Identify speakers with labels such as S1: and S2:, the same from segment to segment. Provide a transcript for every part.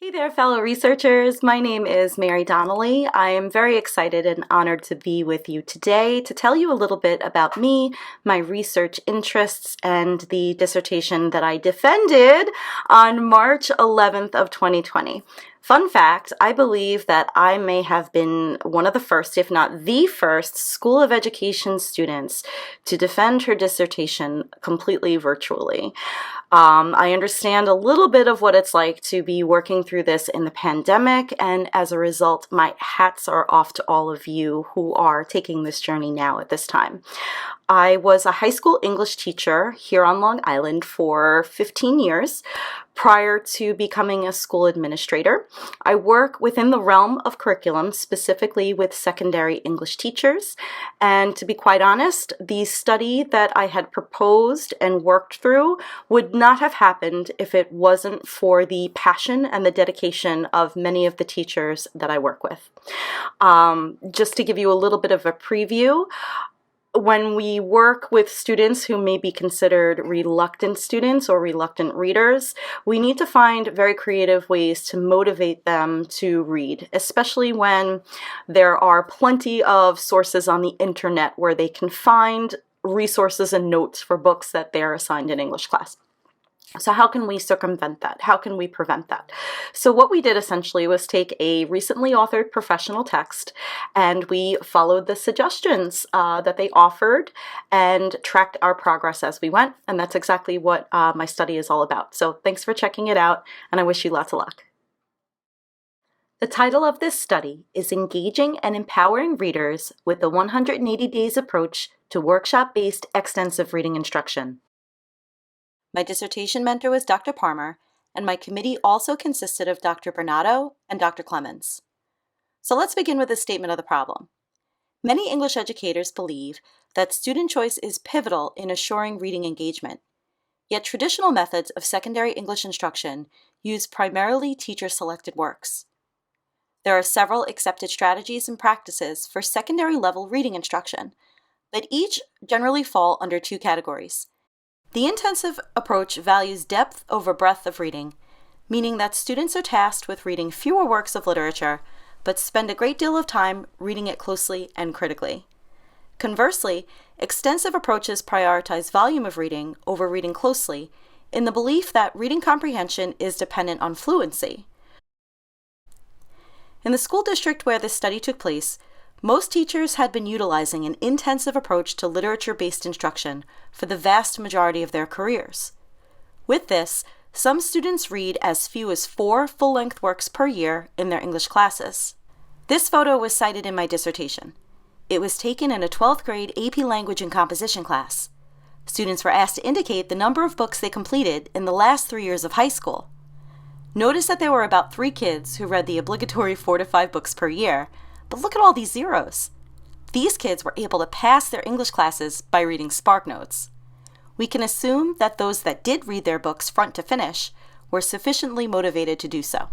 S1: Hey there, fellow researchers. My name is Mary Donnelly. I am very excited and honored to be with you today to tell you a little bit about me, my research interests, and the dissertation that I defended on March 11th of 2020. Fun fact, I believe that I may have been one of the first, if not the first, School of Education students to defend her dissertation completely virtually. I understand a little bit of what it's like to be working through this in the pandemic, and as a result, my hats are off to all of you who are taking this journey now at this time. I was a high school English teacher here on Long Island for 15 years prior to becoming a school administrator. I work within the realm of curriculum, specifically with secondary English teachers. And to be quite honest, the study that I had proposed and worked through would not have happened if it wasn't for the passion and the dedication of many of the teachers that I work with. Just to give you a little bit of a preview, when we work with students who may be considered reluctant students or reluctant readers, we need to find very creative ways to motivate them to read, especially when there are plenty of sources on the internet where they can find resources and notes for books that they're assigned in English class. So how can we circumvent that? How can we prevent that? So what we did essentially was take a recently authored professional text and we followed the suggestions that they offered and tracked our progress as we went. And that's exactly what my study is all about. So thanks for checking it out, and I wish you lots of luck. The title of this study is Engaging and Empowering Readers with the 180 Days Approach to Workshop-Based Extensive Reading Instruction. My dissertation mentor was Dr. Parmer, and my committee also consisted of Dr. Bernato and Dr. Clemens. So let's begin with a statement of the problem. Many English educators believe that student choice is pivotal in assuring reading engagement, yet traditional methods of secondary English instruction use primarily teacher-selected works. There are several accepted strategies and practices for secondary level reading instruction, but each generally fall under two categories. The intensive approach values depth over breadth of reading, meaning that students are tasked with reading fewer works of literature, but spend a great deal of time reading it closely and critically. Conversely, extensive approaches prioritize volume of reading over reading closely, in the belief that reading comprehension is dependent on fluency. In the school district where this study took place, most teachers had been utilizing an intensive approach to literature-based instruction for the vast majority of their careers. With this, some students read as few as 4 full-length works per year in their English classes. This photo was cited in my dissertation. It was taken in a 12th grade AP Language and Composition class. Students were asked to indicate the number of books they completed in the last 3 years of high school. Notice that there were about 3 kids who read the obligatory 4 to 5 books per year, but look at all these zeros. These kids were able to pass their English classes by reading SparkNotes. We can assume that those that did read their books front to finish were sufficiently motivated to do so.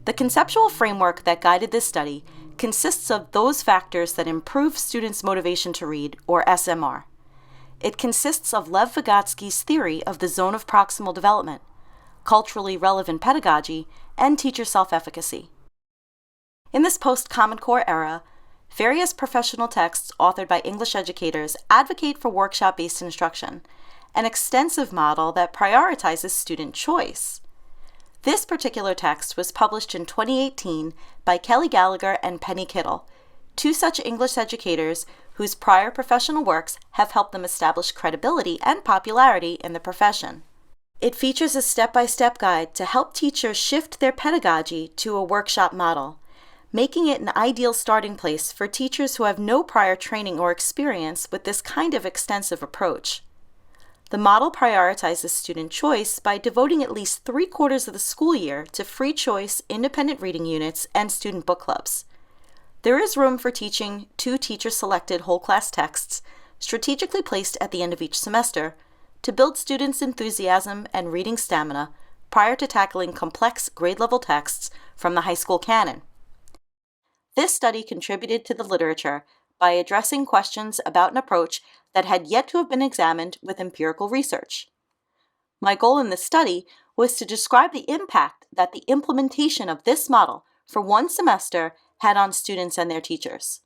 S1: The conceptual framework that guided this study consists of those factors that improve students' motivation to read, or SMR. It consists of Lev Vygotsky's theory of the zone of proximal development, culturally relevant pedagogy, and teacher self-efficacy. In this post-Common Core era, various professional texts authored by English educators advocate for workshop-based instruction, an extensive model that prioritizes student choice. This particular text was published in 2018 by Kelly Gallagher and Penny Kittle, 2 such English educators whose prior professional works have helped them establish credibility and popularity in the profession. It features a step-by-step guide to help teachers shift their pedagogy to a workshop model, making it an ideal starting place for teachers who have no prior training or experience with this kind of extensive approach. The model prioritizes student choice by devoting at least 3/4 of the school year to free choice independent reading units and student book clubs. There is room for teaching 2 teacher-selected whole class texts, strategically placed at the end of each semester, to build students' enthusiasm and reading stamina prior to tackling complex grade-level texts from the high school canon. This study contributed to the literature by addressing questions about an approach that had yet to have been examined with empirical research. My goal in this study was to describe the impact that the implementation of this model for one semester had on students and their teachers.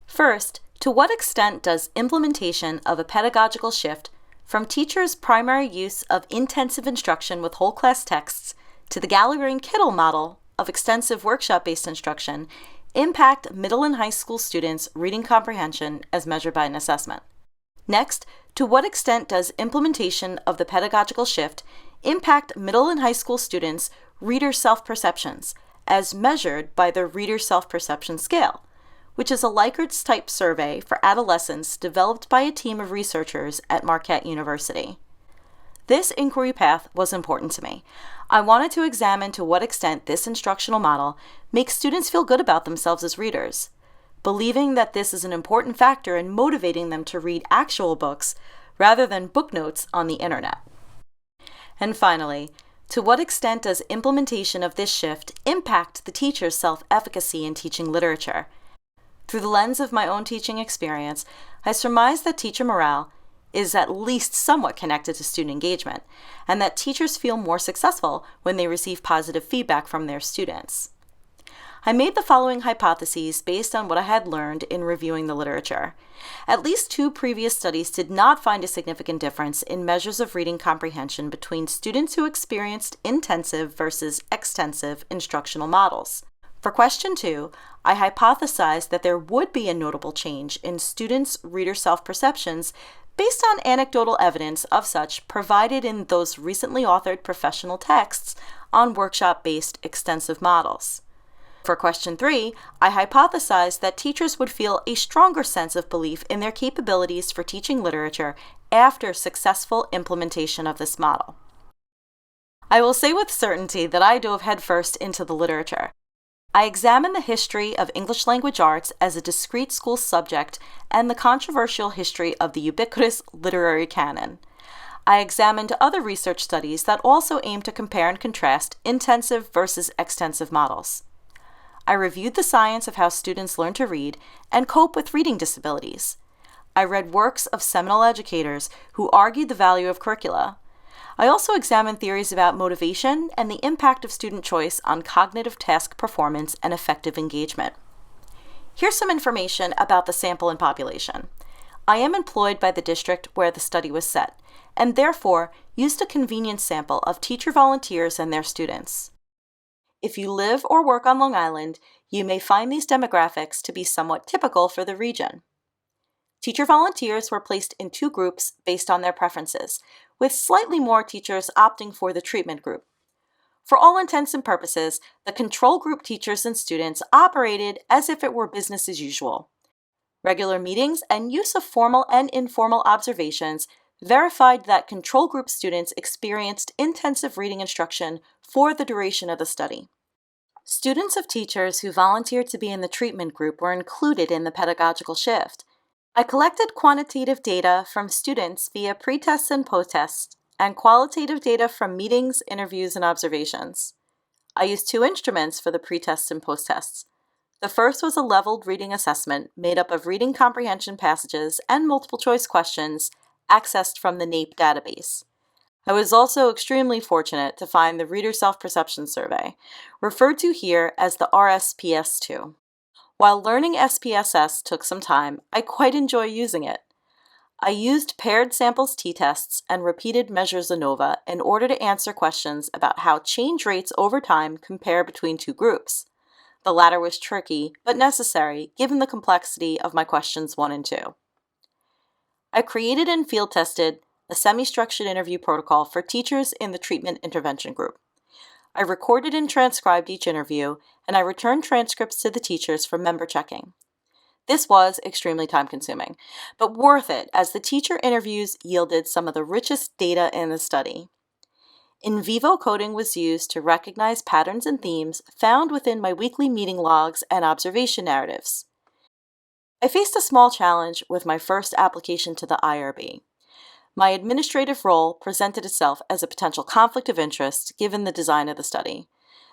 S1: First, to what extent does implementation of a pedagogical shift from teachers' primary use of intensive instruction with whole class texts to the Gallagher and Kittle model of extensive workshop-based instruction impact middle and high school students' reading comprehension as measured by an assessment? Next, to what extent does implementation of the pedagogical shift impact middle and high school students' reader self-perceptions as measured by the Reader Self-Perception Scale, which is a Likert-type survey for adolescents developed by a team of researchers at Marquette University. This inquiry path was important to me. I wanted to examine to what extent this instructional model makes students feel good about themselves as readers, believing that this is an important factor in motivating them to read actual books rather than book notes on the internet. And finally, to what extent does implementation of this shift impact the teacher's self-efficacy in teaching literature? Through the lens of my own teaching experience, I surmise that teacher morale is at least somewhat connected to student engagement, and that teachers feel more successful when they receive positive feedback from their students. I made the following hypotheses based on what I had learned in reviewing the literature. At least 2 previous studies did not find a significant difference in measures of reading comprehension between students who experienced intensive versus extensive instructional models. For question 2, I hypothesized that there would be a notable change in students' reader self-perceptions based on anecdotal evidence of such provided in those recently authored professional texts on workshop-based extensive models. For question 3, I hypothesized that teachers would feel a stronger sense of belief in their capabilities for teaching literature after successful implementation of this model. I will say with certainty that I dove headfirst into the literature. I examined the history of English language arts as a discrete school subject and the controversial history of the ubiquitous literary canon. I examined other research studies that also aim to compare and contrast intensive versus extensive models. I reviewed the science of how students learn to read and cope with reading disabilities. I read works of seminal educators who argued the value of curricula. I also examined theories about motivation and the impact of student choice on cognitive task performance and effective engagement. Here's some information about the sample and population. I am employed by the district where the study was set, and therefore used a convenience sample of teacher volunteers and their students. If you live or work on Long Island, you may find these demographics to be somewhat typical for the region. Teacher volunteers were placed in 2 groups based on their preferences, with slightly more teachers opting for the treatment group. For all intents and purposes, the control group teachers and students operated as if it were business as usual. Regular meetings and use of formal and informal observations verified that control group students experienced intensive reading instruction for the duration of the study. Students of teachers who volunteered to be in the treatment group were included in the pedagogical shift. I collected quantitative data from students via pre-tests and post-tests, and qualitative data from meetings, interviews, and observations. I used 2 instruments for the pre-tests and post-tests. The first was a leveled reading assessment made up of reading comprehension passages and multiple-choice questions accessed from the NAEP database. I was also extremely fortunate to find the Reader Self-Perception Survey, referred to here as the RSPS2. While learning SPSS took some time, I quite enjoy using it. I used paired samples t-tests and repeated measures ANOVA in order to answer questions about how change rates over time compare between 2 groups. The latter was tricky, but necessary given the complexity of my questions 1 and 2. I created and field tested a semi-structured interview protocol for teachers in the treatment intervention group. I recorded and transcribed each interview, and I returned transcripts to the teachers for member checking. This was extremely time-consuming, but worth it as the teacher interviews yielded some of the richest data in the study. In vivo coding was used to recognize patterns and themes found within my weekly meeting logs and observation narratives. I faced a small challenge with my first application to the IRB. My administrative role presented itself as a potential conflict of interest given the design of the study,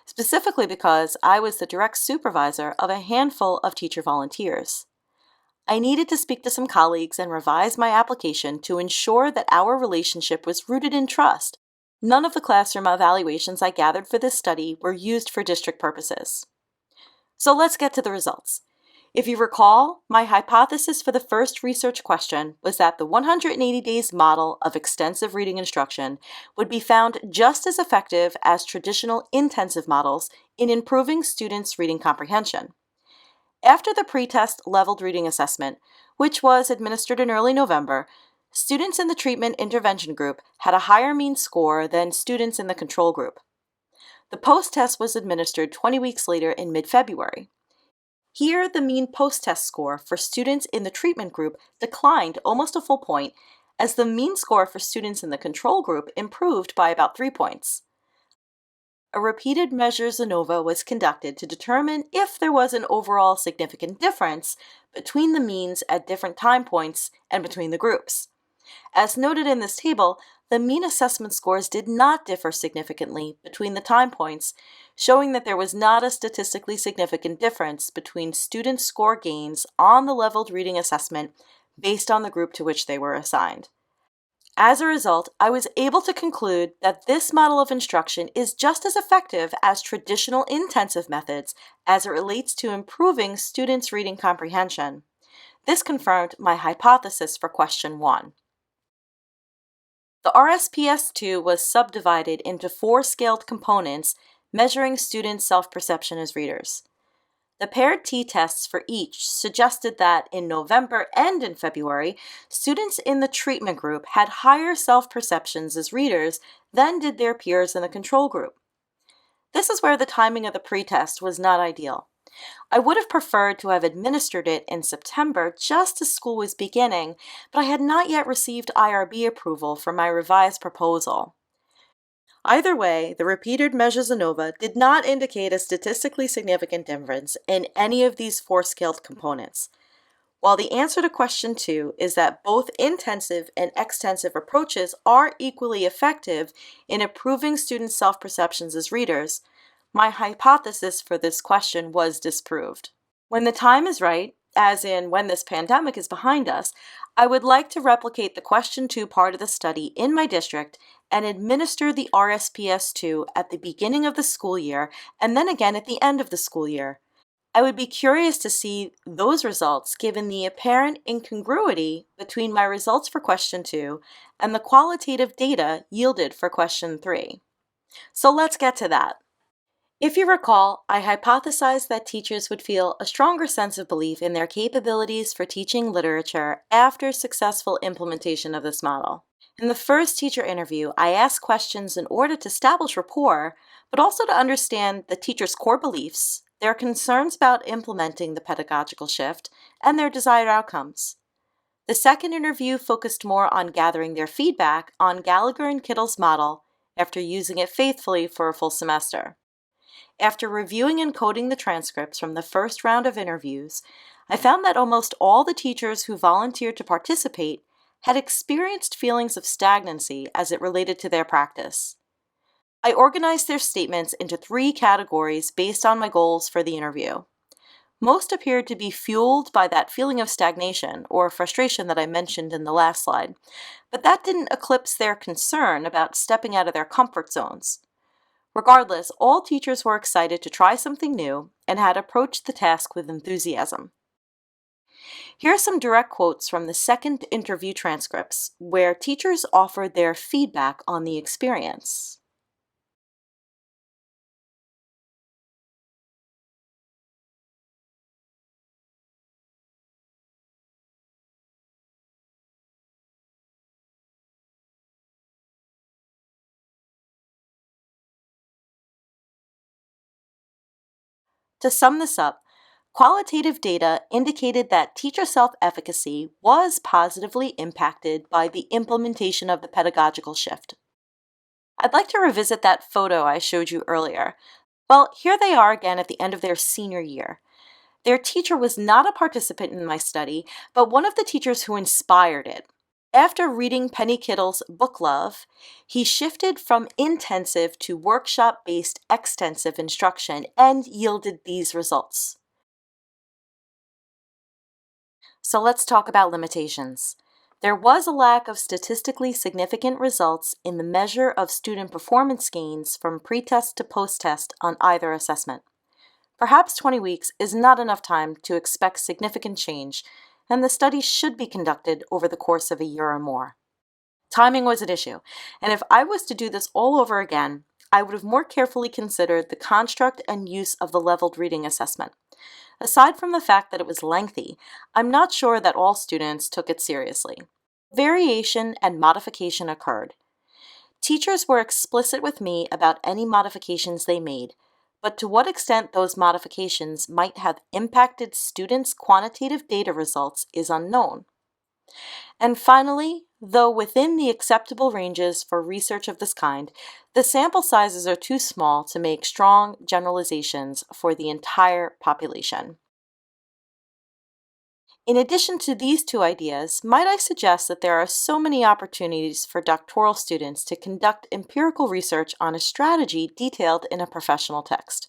S1: specifically because I was the direct supervisor of a handful of teacher volunteers. I needed to speak to some colleagues and revise my application to ensure that our relationship was rooted in trust. None of the classroom evaluations I gathered for this study were used for district purposes. So let's get to the results. If you recall, my hypothesis for the first research question was that the 180 days model of extensive reading instruction would be found just as effective as traditional intensive models in improving students' reading comprehension. After the pretest leveled reading assessment, which was administered in early November, students in the treatment intervention group had a higher mean score than students in the control group. The post-test was administered 20 weeks later in mid-February. Here, the mean post-test score for students in the treatment group declined almost a full point, as the mean score for students in the control group improved by about 3 points. A repeated measures ANOVA was conducted to determine if there was an overall significant difference between the means at different time points and between the groups. As noted in this table, the mean assessment scores did not differ significantly between the time points, showing that there was not a statistically significant difference between student score gains on the leveled reading assessment based on the group to which they were assigned. As a result, I was able to conclude that this model of instruction is just as effective as traditional intensive methods as it relates to improving students' reading comprehension. This confirmed my hypothesis for question 1. The RSPS-2 was subdivided into 4 scaled components measuring students' self-perception as readers. The paired t-tests for each suggested that in November and in February, students in the treatment group had higher self-perceptions as readers than did their peers in the control group. This is where the timing of the pretest was not ideal. I would have preferred to have administered it in September just as school was beginning, but I had not yet received IRB approval for my revised proposal. Either way, the repeated measures ANOVA did not indicate a statistically significant difference in any of these 4 scaled components. While the answer to question 2 is that both intensive and extensive approaches are equally effective in improving students' self-perceptions as readers, my hypothesis for this question was disproved. When the time is right, as in when this pandemic is behind us, I would like to replicate the question 2 part of the study in my district and administer the RSPS-2 at the beginning of the school year and then again at the end of the school year. I would be curious to see those results given the apparent incongruity between my results for question 2 and the qualitative data yielded for question 3. So let's get to that. If you recall, I hypothesized that teachers would feel a stronger sense of belief in their capabilities for teaching literature after successful implementation of this model. In the first teacher interview, I asked questions in order to establish rapport, but also to understand the teacher's core beliefs, their concerns about implementing the pedagogical shift, and their desired outcomes. The second interview focused more on gathering their feedback on Gallagher and Kittle's model after using it faithfully for a full semester. After reviewing and coding the transcripts from the first round of interviews, I found that almost all the teachers who volunteered to participate had experienced feelings of stagnancy as it related to their practice. I organized their statements into 3 categories based on my goals for the interview. Most appeared to be fueled by that feeling of stagnation or frustration that I mentioned in the last slide, but that didn't eclipse their concern about stepping out of their comfort zones. Regardless, all teachers were excited to try something new and had approached the task with enthusiasm. Here are some direct quotes from the second interview transcripts, where teachers offered their feedback on the experience. To sum this up, qualitative data indicated that teacher self-efficacy was positively impacted by the implementation of the pedagogical shift. I'd like to revisit that photo I showed you earlier. Well, here they are again at the end of their senior year. Their teacher was not a participant in my study, but one of the teachers who inspired it. After reading Penny Kittle's Book Love, he shifted from intensive to workshop-based extensive instruction and yielded these results. So let's talk about limitations. There was a lack of statistically significant results in the measure of student performance gains from pre-test to post-test on either assessment. Perhaps 20 weeks is not enough time to expect significant change, and the study should be conducted over the course of a year or more. Timing was an issue, and if I was to do this all over again, I would have more carefully considered the construct and use of the leveled reading assessment. Aside from the fact that it was lengthy, I'm not sure that all students took it seriously. Variation and modification occurred. Teachers were explicit with me about any modifications they made, but to what extent those modifications might have impacted students' quantitative data results is unknown. And finally, though within the acceptable ranges for research of this kind, the sample sizes are too small to make strong generalizations for the entire population. In addition to these two ideas, might I suggest that there are so many opportunities for doctoral students to conduct empirical research on a strategy detailed in a professional text.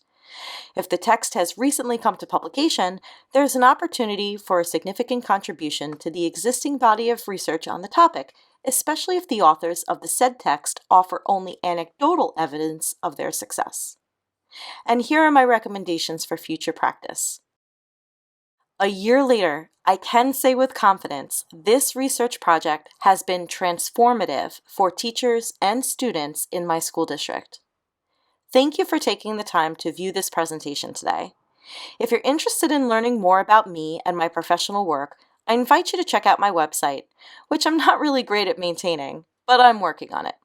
S1: If the text has recently come to publication, there's an opportunity for a significant contribution to the existing body of research on the topic, especially if the authors of the said text offer only anecdotal evidence of their success. And here are my recommendations for future practice. A year later, I can say with confidence this research project has been transformative for teachers and students in my school district. Thank you for taking the time to view this presentation today. If you're interested in learning more about me and my professional work, I invite you to check out my website, which I'm not really great at maintaining, but I'm working on it.